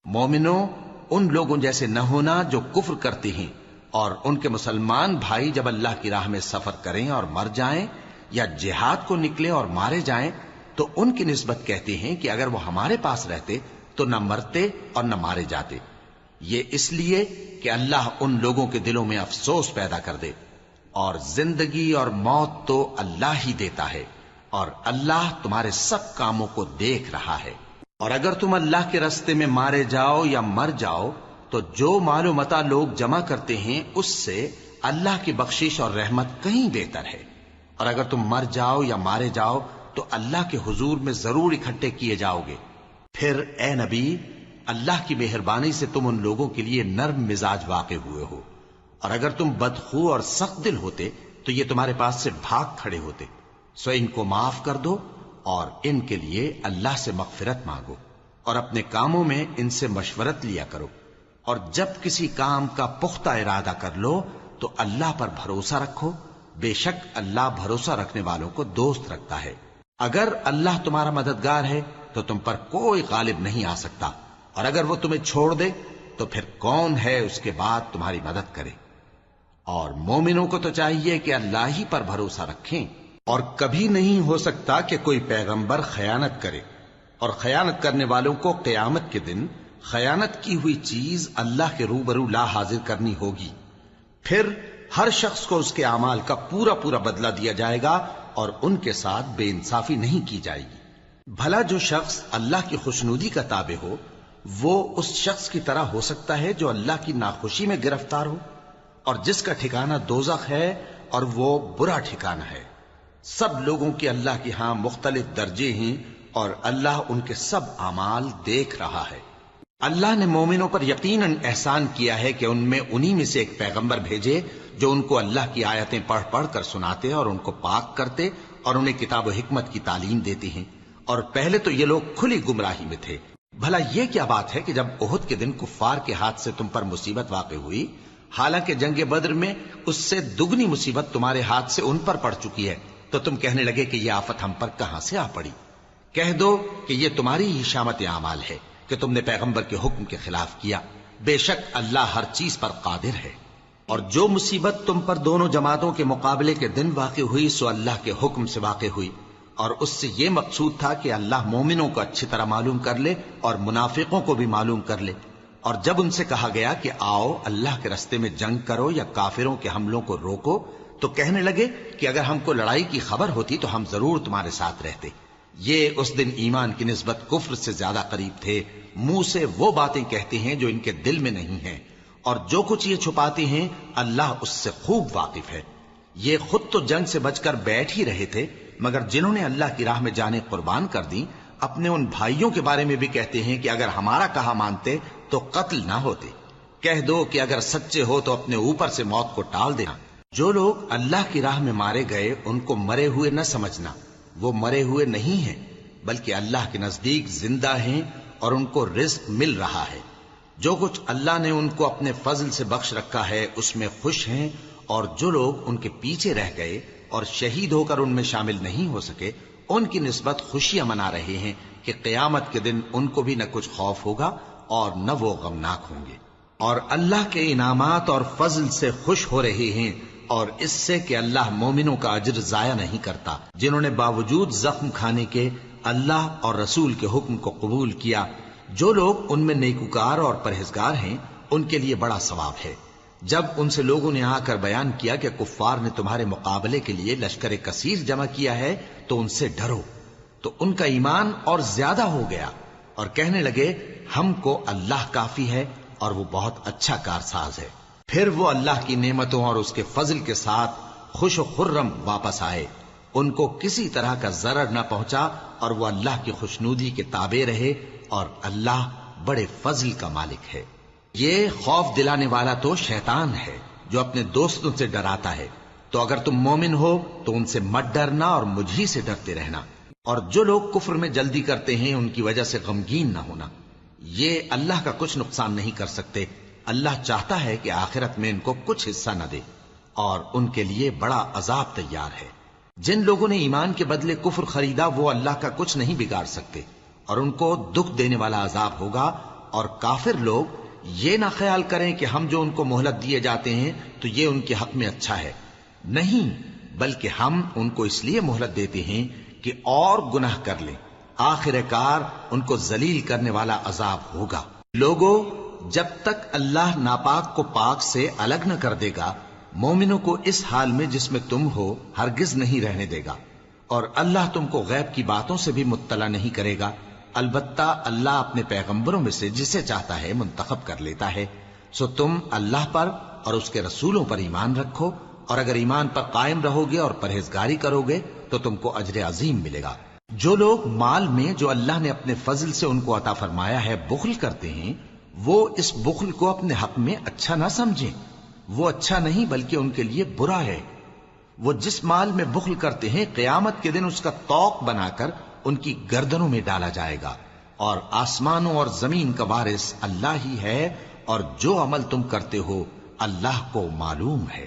مومنو، ان لوگوں جیسے نہ ہونا جو کفر کرتے ہیں اور ان کے مسلمان بھائی جب اللہ کی راہ میں سفر کریں اور مر جائیں یا جہاد کو نکلے اور مارے جائیں تو ان کی نسبت کہتے ہیں کہ اگر وہ ہمارے پاس رہتے تو نہ مرتے اور نہ مارے جاتے، یہ اس لیے کہ اللہ ان لوگوں کے دلوں میں افسوس پیدا کر دے، اور زندگی اور موت تو اللہ ہی دیتا ہے، اور اللہ تمہارے سب کاموں کو دیکھ رہا ہے۔ اور اگر تم اللہ کے راستے میں مارے جاؤ یا مر جاؤ تو جو مال و متاع لوگ جمع کرتے ہیں اس سے اللہ کی بخشش اور رحمت کہیں بہتر ہے، اور اگر تم مر جاؤ یا مارے جاؤ تو اللہ کے حضور میں ضرور اکٹھے کیے جاؤ گے۔ پھر اے نبی، اللہ کی مہربانی سے تم ان لوگوں کے لیے نرم مزاج واقع ہوئے ہو، اور اگر تم بدخو اور سخت دل ہوتے تو یہ تمہارے پاس سے بھاگ کھڑے ہوتے، سو ان کو معاف کر دو اور ان کے لیے اللہ سے مغفرت مانگو، اور اپنے کاموں میں ان سے مشورت لیا کرو، اور جب کسی کام کا پختہ ارادہ کر لو تو اللہ پر بھروسہ رکھو، بے شک اللہ بھروسہ رکھنے والوں کو دوست رکھتا ہے۔ اگر اللہ تمہارا مددگار ہے تو تم پر کوئی غالب نہیں آ سکتا، اور اگر وہ تمہیں چھوڑ دے تو پھر کون ہے اس کے بعد تمہاری مدد کرے۔ اور مومنوں کو تو چاہیے کہ اللہ ہی پر بھروسہ رکھیں، اور کبھی نہیں ہو سکتا کہ کوئی پیغمبر خیانت کرے، اور خیانت کرنے والوں کو قیامت کے دن خیانت کی ہوئی چیز اللہ کے روبرو لا حاضر کرنی ہوگی، پھر ہر شخص کو اس کے اعمال کا پورا پورا بدلہ دیا جائے گا، اور ان کے ساتھ بے انصافی نہیں کی جائے گی۔ بھلا جو شخص اللہ کی خوشنودی کا تابع ہو وہ اس شخص کی طرح ہو سکتا ہے جو اللہ کی ناخوشی میں گرفتار ہو، اور جس کا ٹھکانہ دوزخ ہے اور وہ برا ٹھکانہ ہے۔ سب لوگوں کے اللہ کی ہاں مختلف درجے ہیں، اور اللہ ان کے سب اعمال دیکھ رہا ہے۔ اللہ نے مومنوں پر یقیناً احسان کیا ہے کہ ان میں انہی میں سے ایک پیغمبر بھیجے جو ان کو اللہ کی آیتیں پڑھ پڑھ کر سناتے اور ان کو پاک کرتے اور انہیں کتاب و حکمت کی تعلیم دیتے ہیں، اور پہلے تو یہ لوگ کھلی گمراہی میں تھے۔ بھلا یہ کیا بات ہے کہ جب احد کے دن کفار کے ہاتھ سے تم پر مصیبت واقع ہوئی، حالانکہ جنگ بدر میں اس سے دگنی مصیبت تمہارے ہاتھ سے ان پر پڑ چکی ہے، تو تم کہنے لگے کہ یہ آفت ہم پر کہاں سے آ پڑی؟ کہہ دو کہ یہ تمہاری ہی شامت اعمال ہے کہ تم نے پیغمبر کے حکم کے خلاف کیا، بے شک اللہ ہر چیز پر قادر ہے۔ اور جو مصیبت تم پر دونوں جماعتوں کے مقابلے کے دن واقع ہوئی سو اللہ کے حکم سے واقع ہوئی، اور اس سے یہ مقصود تھا کہ اللہ مومنوں کو اچھی طرح معلوم کر لے اور منافقوں کو بھی معلوم کر لے۔ اور جب ان سے کہا گیا کہ آؤ اللہ کے راستے میں جنگ کرو یا کافروں کے حملوں کو روکو، تو کہنے لگے کہ اگر ہم کو لڑائی کی خبر ہوتی تو ہم ضرور تمہارے ساتھ رہتے۔ یہ اس دن ایمان کی نسبت کفر سے زیادہ قریب تھے، منہ سے وہ باتیں کہتے ہیں جو ان کے دل میں نہیں ہیں، اور جو کچھ یہ چھپاتے ہیں اللہ اس سے خوب واقف ہے۔ یہ خود تو جنگ سے بچ کر بیٹھ ہی رہے تھے، مگر جنہوں نے اللہ کی راہ میں جانیں قربان کر دیں اپنے ان بھائیوں کے بارے میں بھی کہتے ہیں کہ اگر ہمارا کہا مانتے تو قتل نہ ہوتے۔ کہہ دو کہ اگر سچے ہو تو اپنے اوپر سے موت کو ٹال دینا۔ جو لوگ اللہ کی راہ میں مارے گئے ان کو مرے ہوئے نہ سمجھنا، وہ مرے ہوئے نہیں ہیں بلکہ اللہ کے نزدیک زندہ ہیں اور ان کو رزق مل رہا ہے۔ جو کچھ اللہ نے ان کو اپنے فضل سے بخش رکھا ہے اس میں خوش ہیں، اور جو لوگ ان کے پیچھے رہ گئے اور شہید ہو کر ان میں شامل نہیں ہو سکے ان کی نسبت خوشیاں منا رہے ہیں کہ قیامت کے دن ان کو بھی نہ کچھ خوف ہوگا اور نہ وہ غمناک ہوں گے، اور اللہ کے انعامات اور فضل سے خوش ہو رہے ہیں، اور اس سے کہ اللہ مومنوں کا اجر ضائع نہیں کرتا جنہوں نے باوجود زخم کھانے کے اللہ اور رسول کے حکم کو قبول کیا۔ جو لوگ ان میں نیکوکار اور پرہیزگار ہیں ان کے لیے بڑا ثواب ہے۔ جب ان سے لوگوں نے آ کر بیان کیا کہ کفار نے تمہارے مقابلے کے لیے لشکر کثیر جمع کیا ہے تو ان سے ڈرو، تو ان کا ایمان اور زیادہ ہو گیا، اور کہنے لگے ہم کو اللہ کافی ہے اور وہ بہت اچھا کارساز ہے۔ پھر وہ اللہ کی نعمتوں اور اس کے فضل کے ساتھ خوش و خرم واپس آئے، ان کو کسی طرح کا ضرر نہ پہنچا، اور وہ اللہ کی خوشنودی کے تابع رہے، اور اللہ بڑے فضل کا مالک ہے۔ یہ خوف دلانے والا تو شیطان ہے جو اپنے دوستوں سے ڈراتا ہے، تو اگر تم مومن ہو تو ان سے مت ڈرنا اور مجھ ہی سے ڈرتے رہنا، اور جو لوگ کفر میں جلدی کرتے ہیں ان کی وجہ سے غمگین نہ ہونا، یہ اللہ کا کچھ نقصان نہیں کر سکتے۔ اللہ چاہتا ہے کہ آخرت میں ان کو کچھ حصہ نہ دے، اور ان کے لیے بڑا عذاب تیار ہے۔ جن لوگوں نے ایمان کے بدلے کفر خریدا وہ اللہ کا کچھ نہیں بگاڑ سکتے، اور ان کو دکھ دینے والا عذاب ہوگا، اور کافر لوگ یہ نہ خیال کریں کہ ہم جو ان کو مہلت دیے جاتے ہیں تو یہ ان کے حق میں اچھا ہے، نہیں، بلکہ ہم ان کو اس لیے مہلت دیتے ہیں کہ اور گناہ کر لیں، آخر کار ان کو ذلیل کرنے والا عذاب ہوگا۔ لوگوں، جب تک اللہ ناپاک کو پاک سے الگ نہ کر دے گا، مومنوں کو اس حال میں جس میں تم ہو ہرگز نہیں رہنے دے گا، اور اللہ تم کو غیب کی باتوں سے بھی مطلع نہیں کرے گا، البتہ اللہ اپنے پیغمبروں میں سے جسے چاہتا ہے منتخب کر لیتا ہے۔ سو تم اللہ پر اور اس کے رسولوں پر ایمان رکھو، اور اگر ایمان پر قائم رہو گے اور پرہیزگاری کرو گے تو تم کو اجر عظیم ملے گا۔ جو لوگ مال میں جو اللہ نے اپنے فضل سے ان کو عطا فرمایا ہے بخل کرتے ہیں، وہ اس بخل کو اپنے حق میں اچھا نہ سمجھیں، وہ اچھا نہیں بلکہ ان کے لیے برا ہے۔ وہ جس مال میں بخل کرتے ہیں قیامت کے دن اس کا طوق بنا کر ان کی گردنوں میں ڈالا جائے گا، اور آسمانوں اور زمین کا وارث اللہ ہی ہے، اور جو عمل تم کرتے ہو اللہ کو معلوم ہے۔